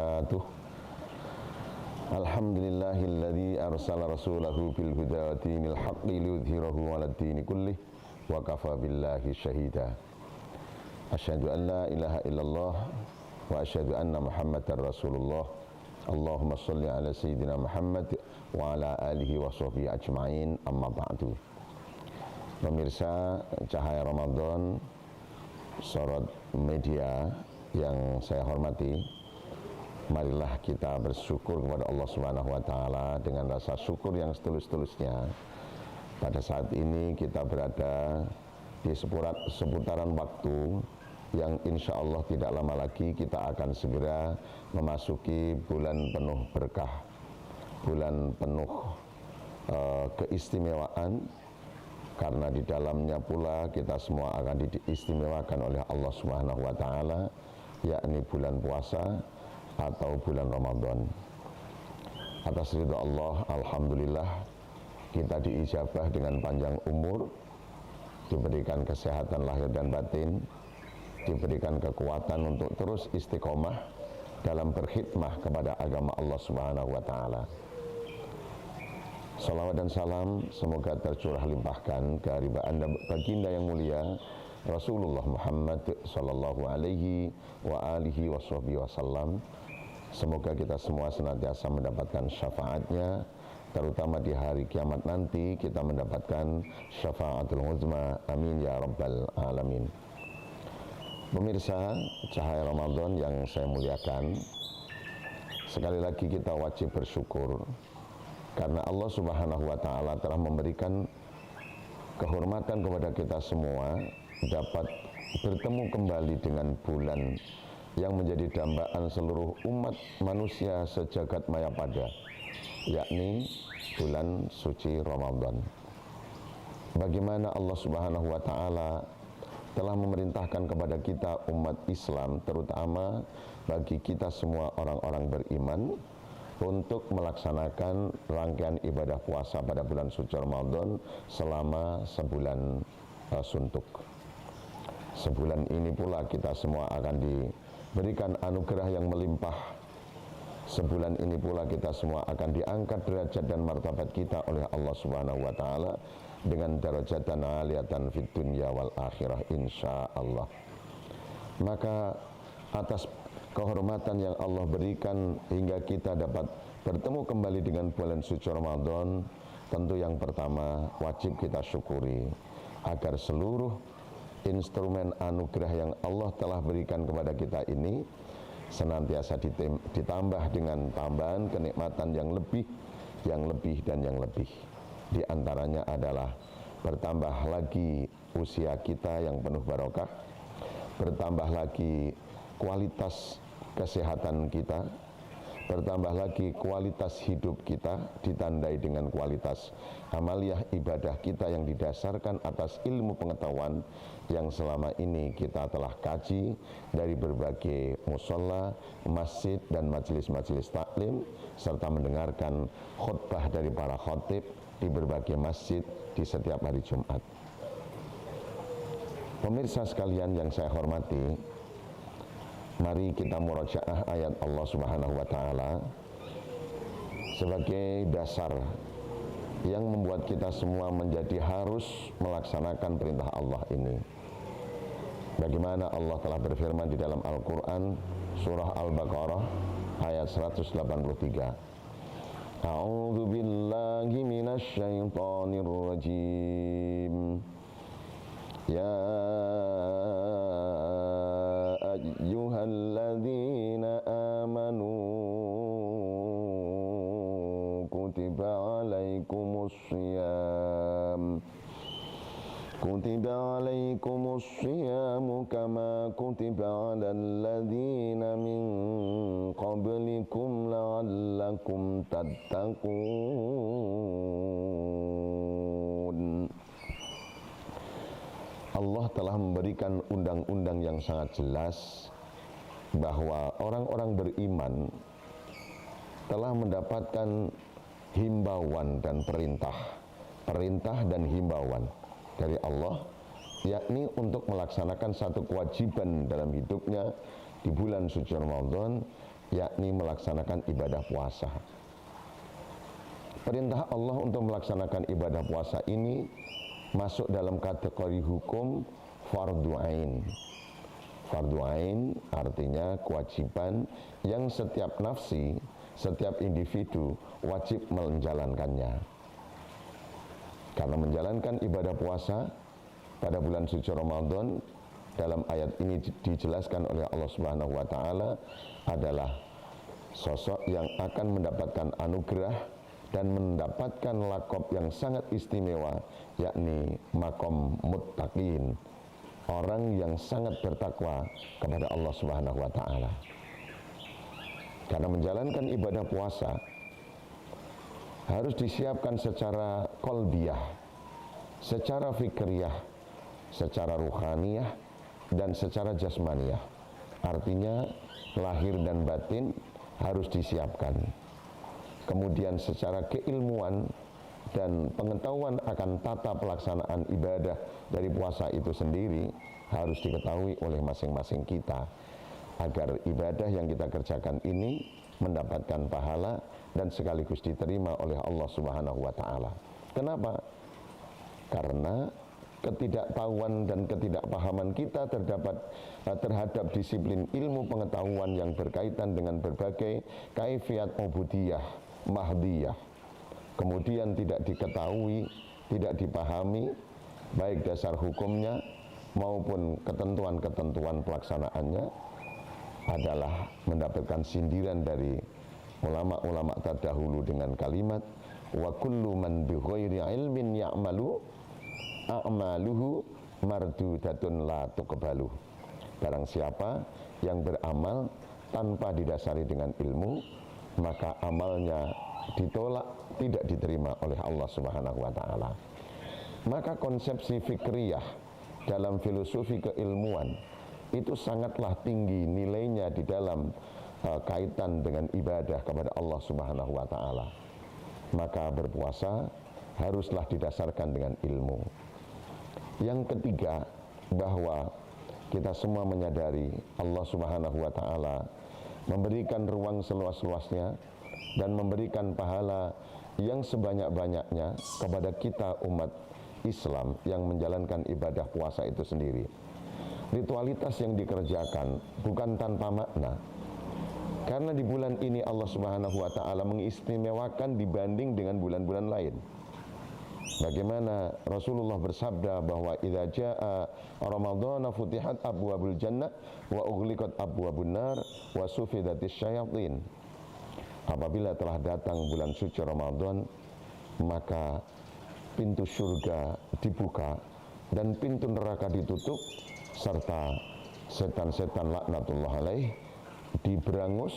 wabarakatuh. Alhamdulillahilladzi arsala rasulahu bil huda wa dinil haqqi liyudhhirahu 'alad dini kullih wa kafa billahi syahida. Asyhadu an la ilaha illallah wa asyhadu anna Muhammadar Rasulullah. Allahumma shalli ala sayyidina Muhammad wa ala alihi wa sahbihi ajma'in, amma ba'du. Pemirsa Cahaya Ramadan, Sorot Media yang saya hormati, marilah kita bersyukur kepada Allah Subhanahu wa taala dengan rasa syukur yang setulus-tulusnya. Pada saat ini kita berada di seputaran waktu yang insya Allah tidak lama lagi kita akan segera memasuki bulan penuh berkah, bulan penuh keistimewaan, karena di dalamnya pula kita semua akan diistimewakan oleh Allah Subhanahu wa taala, yakni bulan puasa atau bulan Ramadan. Atas ridha Allah, alhamdulillah kita diijabah dengan panjang umur, diberikan kesehatan lahir dan batin, diberikan kekuatan untuk terus istiqomah dalam berkhidmah kepada agama Allah Subhanahu wa taala. Salawat dan salam semoga tercurah limpahkan ke baginda yang mulia Rasulullah Muhammad sallallahu alaihi wa alihi wasallam. Semoga kita semua senantiasa mendapatkan syafaatnya, terutama di hari kiamat nanti kita mendapatkan syafaatul uzma. Amin ya rabbal alamin. Pemirsa Cahaya Ramadan yang saya muliakan, sekali lagi kita wajib bersyukur karena Allah Subhanahu wa taala telah memberikan kehormatan kepada kita semua dapat bertemu kembali dengan bulan yang menjadi dambaan seluruh umat manusia sejagat maya pada, yakni bulan suci Ramadan. Bagaimana Allah Subhanahu wa taala telah memerintahkan kepada kita umat Islam, terutama bagi kita semua orang-orang beriman, untuk melaksanakan rangkaian ibadah puasa pada bulan suci Ramadan selama sebulan suntuk. Sebulan ini pula kita semua akan diberikan anugerah yang melimpah. Sebulan ini pula kita semua akan diangkat derajat dan martabat kita oleh Allah Subhanahu wa taala dengan darajatan aliyatan fid dunya wal akhirah insyaallah. Maka atas kehormatan yang Allah berikan hingga kita dapat bertemu kembali dengan bulan suci Ramadan, tentu yang pertama wajib kita syukuri agar seluruh instrumen anugerah yang Allah telah berikan kepada kita ini senantiasa ditambah dengan tambahan kenikmatan yang lebih dan yang lebih. Di antaranya adalah bertambah lagi usia kita yang penuh barokah, bertambah lagi kualitas kesehatan kita, bertambah lagi kualitas hidup kita ditandai dengan kualitas amaliyah ibadah kita yang didasarkan atas ilmu pengetahuan yang selama ini kita telah kaji dari berbagai musholla, masjid dan majelis-majelis taklim, serta mendengarkan khutbah dari para khatib di berbagai masjid di setiap hari Jumat. Pemirsa sekalian yang saya hormati, mari kita murajaah ayat Allah Subhanahu wa taala sebagai dasar yang membuat kita semua menjadi harus melaksanakan perintah Allah ini. Bagaimana Allah telah berfirman di dalam Al-Quran surah Al-Baqarah ayat 183. A'udzu billahi minasy syaithanir rajim. Ya ayyuhalladzina amanu kutiba alaikumus syiyam kama kutiba alal ladzina min qablikum la'allakum tattaqun. Allah telah memberikan undang-undang yang sangat jelas bahwa orang-orang beriman telah mendapatkan himbauan dan perintah dan himbauan dari Allah, yakni untuk melaksanakan satu kewajiban dalam hidupnya di bulan suci Ramadan, yakni melaksanakan ibadah puasa. Perintah Allah untuk melaksanakan ibadah puasa ini masuk dalam kategori hukum fardu ain. Fardu ain artinya kewajiban yang setiap nafsi, setiap individu wajib menjalankannya. Karena menjalankan ibadah puasa pada bulan suci Ramadan dalam ayat ini dijelaskan oleh Allah Subhanahu wa taala adalah sosok yang akan mendapatkan anugerah dan mendapatkan laqab yang sangat istimewa, yakni maqam muttaqin, orang yang sangat bertakwa kepada Allah Subhanahu wa taala. Karena menjalankan ibadah puasa harus disiapkan secara qalbiyah, secara fikriyah, secara ruhaniyah, dan secara jasmaniyah. Artinya lahir dan batin harus disiapkan. Kemudian secara keilmuan dan pengetahuan akan tata pelaksanaan ibadah dari puasa itu sendiri harus diketahui oleh masing-masing kita, agar ibadah yang kita kerjakan ini mendapatkan pahala dan sekaligus diterima oleh Allah Subhanahu wa taala. Kenapa? Karena ketidaktahuan dan ketidakpahaman kita terhadap disiplin ilmu pengetahuan yang berkaitan dengan berbagai kaifiat ubudiyah mahdiyah, kemudian tidak diketahui, tidak dipahami baik dasar hukumnya maupun ketentuan-ketentuan pelaksanaannya, adalah mendapatkan sindiran dari ulama-ulama terdahulu dengan kalimat wa kullu man bi ghairi ilmin ya'malu a'maluhu mardudatun la tuqbalu. Barang siapa yang beramal tanpa didasari dengan ilmu, maka amalnya ditolak, tidak diterima oleh Allah Subhanahu wa taala. Maka konsepsi fikriyah dalam filosofi keilmuan itu sangatlah tinggi nilainya di dalam kaitan dengan ibadah kepada Allah Subhanahu wa taala. Maka berpuasa haruslah didasarkan dengan ilmu. Yang ketiga, bahwa kita semua menyadari Allah Subhanahu wa taala memberikan ruang seluas-luasnya dan memberikan pahala yang sebanyak-banyaknya kepada kita umat Islam yang menjalankan ibadah puasa itu sendiri. Ritualitas yang dikerjakan bukan tanpa makna, karena di bulan ini Allah Subhanahu wa taala mengistimewakan dibanding dengan bulan-bulan lain. Bagaimana Rasulullah bersabda bahwa idza jaa Ramadhana futihat abwabul jannah wa ughliqat abwabun nar wa sufidatis syayatin. Apabila telah datang bulan suci Ramadan, maka pintu surga dibuka dan pintu neraka ditutup, serta setan-setan laknatullah alaih diberangus,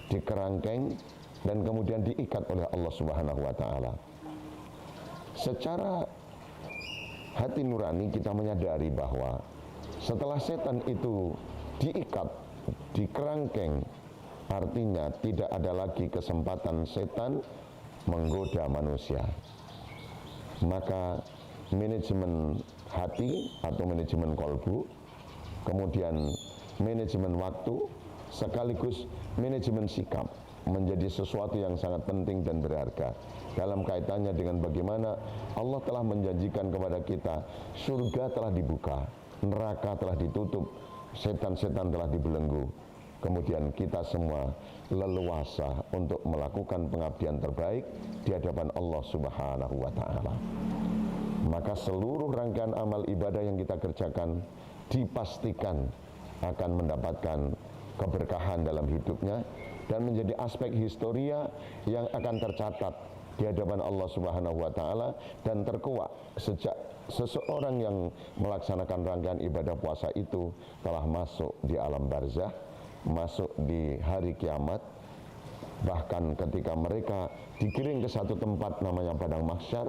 dikerangkeng, dan kemudian diikat oleh Allah Subhanahu wa taala. Secara hati nurani kita menyadari bahwa setelah setan itu diikat, dikerangkeng, artinya tidak ada lagi kesempatan setan menggoda manusia. Maka manajemen hati atau manajemen kolbu, kemudian manajemen waktu, sekaligus manajemen sikap menjadi sesuatu yang sangat penting dan berharga dalam kaitannya dengan bagaimana Allah telah menjanjikan kepada kita surga telah dibuka, neraka telah ditutup, setan-setan telah dibelenggu. Kemudian kita semua leluasa untuk melakukan pengabdian terbaik di hadapan Allah Subhanahu wa taala. Maka seluruh rangkaian amal ibadah yang kita kerjakan dipastikan akan mendapatkan keberkahan dalam hidupnya dan menjadi aspek historia yang akan tercatat di hadapan Allah Subhanahu wa taala dan terkuak sejak seseorang yang melaksanakan rangkaian ibadah puasa itu telah masuk di alam barzah, masuk di hari kiamat, bahkan ketika mereka digiring ke satu tempat namanya padang mahsyar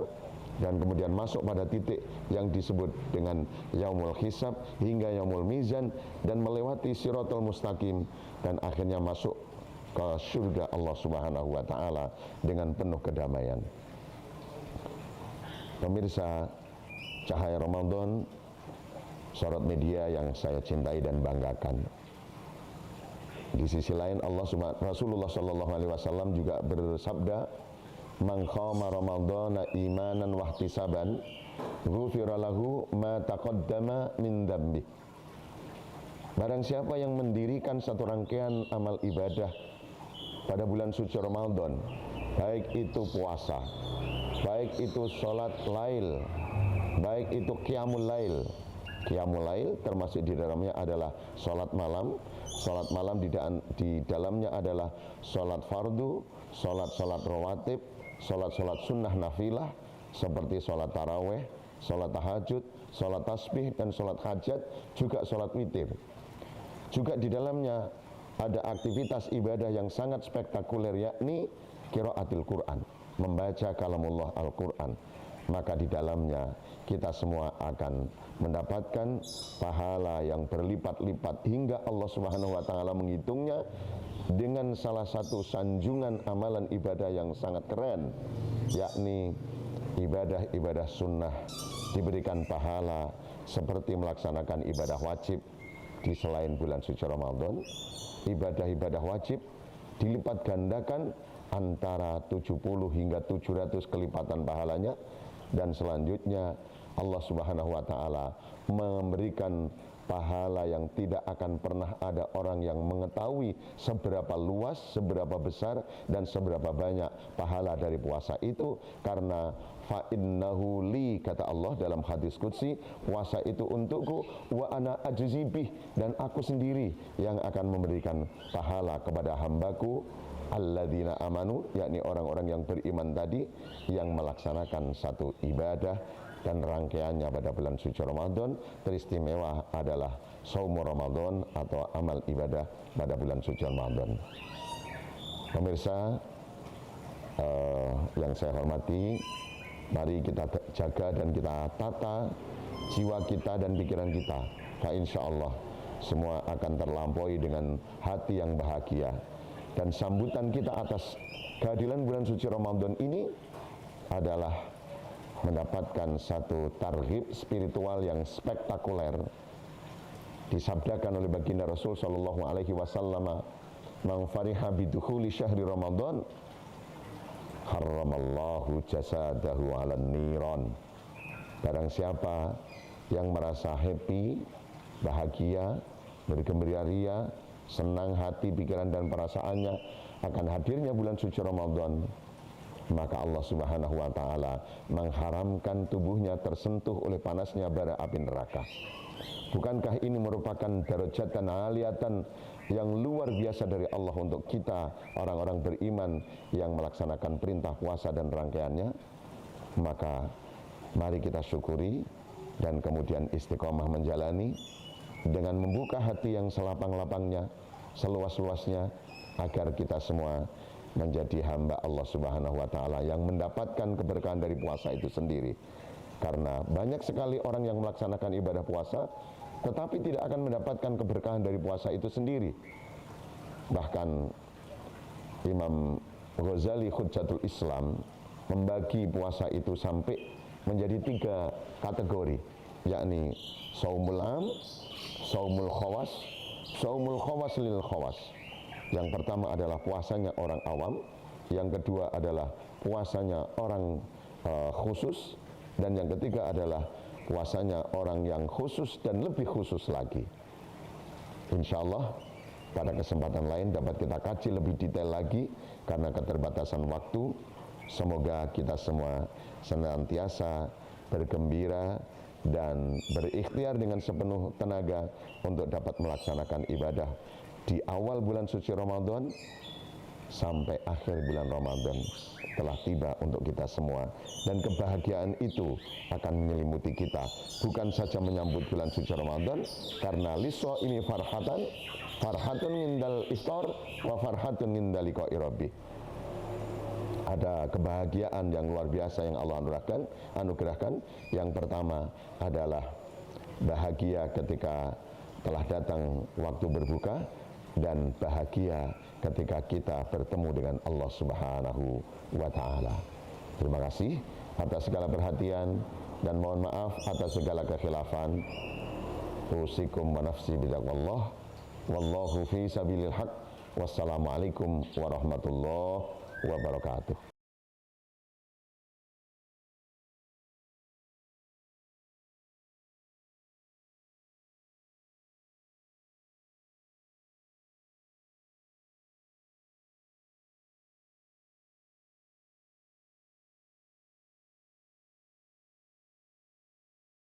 dan kemudian masuk pada titik yang disebut dengan yaumul hisab hingga yaumul mizan dan melewati siratal mustaqim dan akhirnya masuk ke surga Allah Subhanahu wa taala dengan penuh kedamaian. Pemirsa Cahaya Ramadan, sorot media yang saya cintai dan banggakan. Di sisi lain Rasulullah Shallallahu Alaihi Wasallam juga bersabda, "Man qama Ramadhana imanan wa ihtisaban, ghufira lahu ma taqaddama min dzambi." Barang siapa yang mendirikan satu rangkaian amal ibadah pada bulan suci Ramadan, baik itu puasa, baik itu sholat lail, baik itu qiyamul lail. Qiyamul lail termasuk di dalamnya adalah sholat malam. Sholat malam di dalamnya adalah sholat fardu, sholat rawatib, sholat sunnah nafilah seperti sholat taraweh, sholat tahajud, sholat tasbih, dan sholat hajat, juga sholat witir. Juga di dalamnya ada aktivitas ibadah yang sangat spektakuler, yakni qiraatul Quran, membaca kalamullah Al-Quran. Maka di dalamnya kita semua akan mendapatkan pahala yang berlipat-lipat hingga Allah Subhanahu wa taala menghitungnya dengan salah satu sanjungan amalan ibadah yang sangat keren, yakni ibadah-ibadah sunnah diberikan pahala seperti melaksanakan ibadah wajib di selain bulan suci Ramadan. Ibadah-ibadah wajib dilipat gandakan antara 70 hingga 700 kelipatan pahalanya. Dan selanjutnya Allah Subhanahu wa taala memberikan pahala yang tidak akan pernah ada orang yang mengetahui seberapa luas, seberapa besar, dan seberapa banyak pahala dari puasa itu. Karena fa innahu li, kata Allah dalam hadis qudsi, puasa itu untukku, wa ana ajzi bih, dan aku sendiri yang akan memberikan pahala kepada hambaku alladzina amanu, yakni orang-orang yang beriman tadi, yang melaksanakan satu ibadah dan rangkaiannya pada bulan suci Ramadan. Teristimewa adalah shaum Ramadan atau amal ibadah pada bulan suci Ramadan. Pemirsa yang saya hormati, mari kita jaga dan kita tata jiwa kita dan pikiran kita. Fa insyaallah semua akan terlampaui dengan hati yang bahagia. Dan sambutan kita atas kehadiran bulan suci Ramadan ini adalah mendapatkan satu targhib spiritual yang spektakuler. Disabdakan oleh baginda Rasul sallallahu alaihi wasallam, "Man fariha bidukhuli syahri Ramadan, harramallahu jasadahu 'alan niran." Barang siapa yang merasa happy, bahagia, bergembira ria, senang hati, pikiran, dan perasaannya akan hadirnya bulan suci Ramadan, maka Allah Subhanahu wa taala mengharamkan tubuhnya tersentuh oleh panasnya bara api neraka. Bukankah ini merupakan darajatan aliyatan yang luar biasa dari Allah untuk kita orang-orang beriman yang melaksanakan perintah puasa dan rangkaiannya? Maka mari kita syukuri dan kemudian istiqomah menjalani dengan membuka hati yang selapang-lapangnya, seluas-luasnya, agar kita semua menjadi hamba Allah Subhanahu wa taala yang mendapatkan keberkahan dari puasa itu sendiri. Karena banyak sekali orang yang melaksanakan ibadah puasa tetapi tidak akan mendapatkan keberkahan dari puasa itu sendiri. Bahkan Imam Ghazali Hujjatul Islam membagi puasa itu sampai menjadi 3 kategori, yakni shaumul am, shaumul khawas, shaumul khawas lil khawas. Yang pertama adalah puasanya orang awam, yang kedua adalah puasanya orang khusus, dan yang ketiga adalah puasanya orang yang khusus dan lebih khusus lagi. Insya Allah pada kesempatan lain dapat kita kaji lebih detail lagi karena keterbatasan waktu. Semoga kita semua senantiasa bergembira dan berikhtiar dengan sepenuh tenaga untuk dapat melaksanakan ibadah di awal bulan suci Ramadan sampai akhir bulan Ramadan telah tiba untuk kita semua. Dan kebahagiaan itu akan menyelimuti kita, bukan saja menyambut bulan suci Ramadan, karena liswa ini farhatun ngindal iftar wa farhatun ngindal liqa'i rabbih. Ada kebahagiaan yang luar biasa yang Allah anugerahkan. Yang pertama adalah bahagia ketika telah datang waktu berbuka, dan bahagia ketika kita bertemu dengan Allah Subhanahu wa taala. Terima kasih atas segala perhatian dan mohon maaf atas segala kekhilafan. Usikum wa nafsi bitaqwallah. wallahu fi sabilil haq. Wassalamualaikum warahmatullahi wabarakatuh.